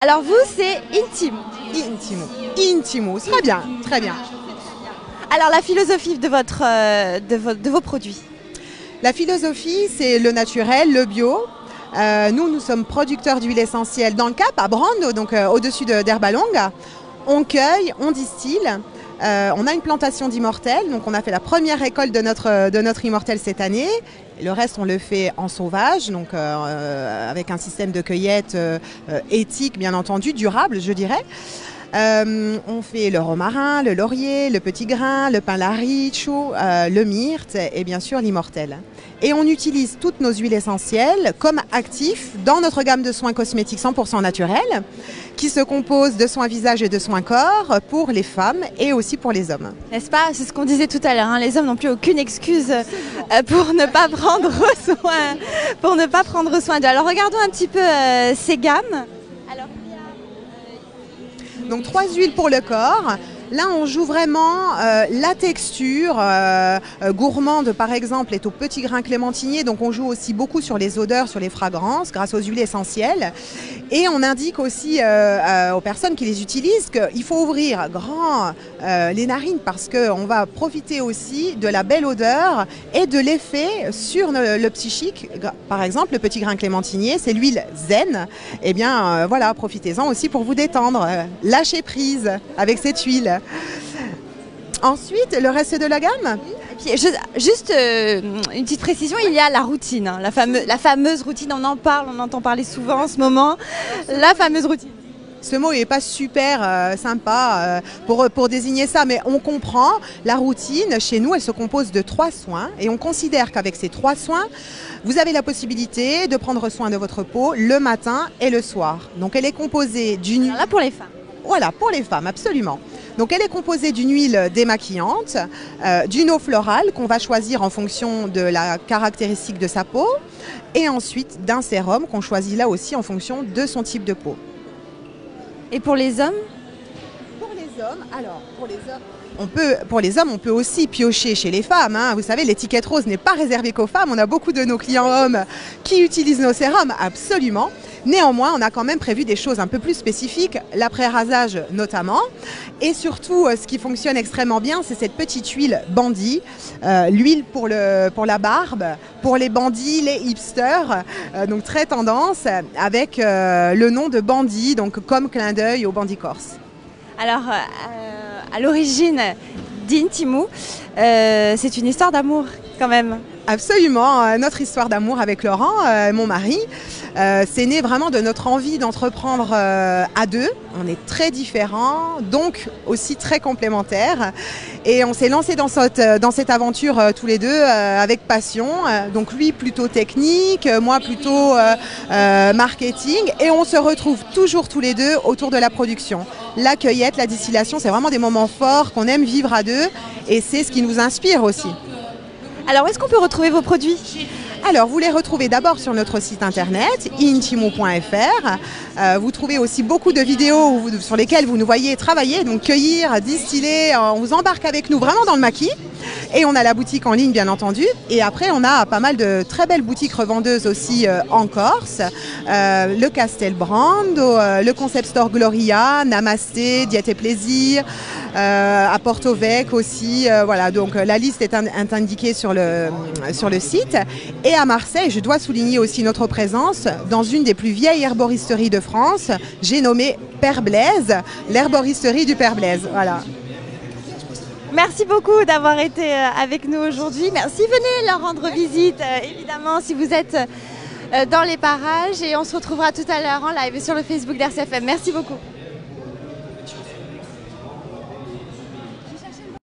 Alors vous, c'est Intimo. Intimo. Intimo, très bien, très bien. Alors la philosophie de vos produits? La philosophie, c'est le naturel, le bio. Nous sommes producteurs d'huile essentielle dans le Cap, à Brando, donc au-dessus d'Herbalonga. On cueille, on distille. On a une plantation d'immortelles, donc on a fait la première récolte de notre immortelle cette année. Le reste, on le fait en sauvage, donc avec un système de cueillette éthique, bien entendu, durable, je dirais. On fait le romarin, le laurier, le petit grain, le pin laricho, le myrte et bien sûr l'immortelle. Et on utilise toutes nos huiles essentielles comme actifs dans notre gamme de soins cosmétiques 100% naturels qui se compose de soins visage et de soins corps pour les femmes et aussi pour les hommes. N'est-ce pas? C'est ce qu'on disait tout à l'heure, hein. Les hommes n'ont plus aucune excuse pour ne pas prendre soin d'eux. Alors regardons un petit peu ces gammes. Alors, donc 3 huiles pour le corps. Là, on joue vraiment la texture gourmande, par exemple, est au petit grain clémentinier. Donc, on joue aussi beaucoup sur les odeurs, sur les fragrances, grâce aux huiles essentielles. Et on indique aussi aux personnes qui les utilisent qu'il faut ouvrir grand les narines parce qu'on va profiter aussi de la belle odeur et de l'effet sur le psychique. Par exemple, le petit grain clémentinier, c'est l'huile zen. Eh bien, voilà, profitez-en aussi pour vous détendre. Lâchez prise avec cette huile. Ensuite, le reste de la gamme. et puis, juste une petite précision, il y a la routine, hein, la fameuse routine, on en parle, on entend parler souvent en ce moment, la fameuse routine. Ce mot n'est pas super sympa pour désigner ça, mais on comprend. La routine, chez nous, elle se compose de 3 soins et on considère qu'avec ces 3 soins, vous avez la possibilité de prendre soin de votre peau le matin et le soir. Donc elle est composée d'une... Là pour les femmes. Voilà, pour les femmes, absolument. Donc elle est composée d'une huile démaquillante, d'une eau florale qu'on va choisir en fonction de la caractéristique de sa peau et ensuite d'un sérum qu'on choisit là aussi en fonction de son type de peau. Et pour les hommes? Pour les hommes, alors pour les hommes, on peut aussi piocher chez les femmes, hein. Vous savez, l'étiquette rose n'est pas réservée qu'aux femmes. On a beaucoup de nos clients hommes qui utilisent nos sérums, absolument. Néanmoins, on a quand même prévu des choses un peu plus spécifiques, l'après-rasage notamment. Et surtout, ce qui fonctionne extrêmement bien, c'est cette petite huile bandit, l'huile pour la barbe, pour les bandits, les hipsters, donc très tendance, avec le nom de bandit, donc comme clin d'œil au bandit corse. Alors, à l'origine d'Intimo, c'est une histoire d'amour quand même. Absolument, notre histoire d'amour avec Laurent, mon mari, c'est né vraiment de notre envie d'entreprendre à deux. On est très différents, donc aussi très complémentaires. Et on s'est lancé dans cette aventure tous les deux avec passion. Donc lui plutôt technique, moi plutôt marketing. Et on se retrouve toujours tous les deux autour de la production. La cueillette, la distillation, c'est vraiment des moments forts qu'on aime vivre à deux. Et c'est ce qui nous inspire aussi. Alors, où est-ce qu'on peut retrouver vos produits? Alors, vous les retrouvez d'abord sur notre site internet, intimo.fr. Vous trouvez aussi beaucoup de vidéos sur lesquelles vous nous voyez travailler, donc cueillir, distiller. On vous embarque avec nous vraiment dans le maquis. Et on a la boutique en ligne, bien entendu. Et après, on a pas mal de très belles boutiques revendeuses aussi en Corse. Le Castelbrando, le Concept Store Gloria, Namasté, Diète et Plaisir. À Porto Vec aussi, voilà, donc la liste est indiquée sur le site. Et à Marseille, je dois souligner aussi notre présence dans une des plus vieilles herboristeries de France, j'ai nommé Père Blaise, l'herboristerie du Père Blaise, voilà. Merci beaucoup d'avoir été avec nous aujourd'hui. Merci, venez leur rendre visite, évidemment, si vous êtes dans les parages. Et on se retrouvera tout à l'heure en live sur le Facebook d'RCFM. Merci beaucoup.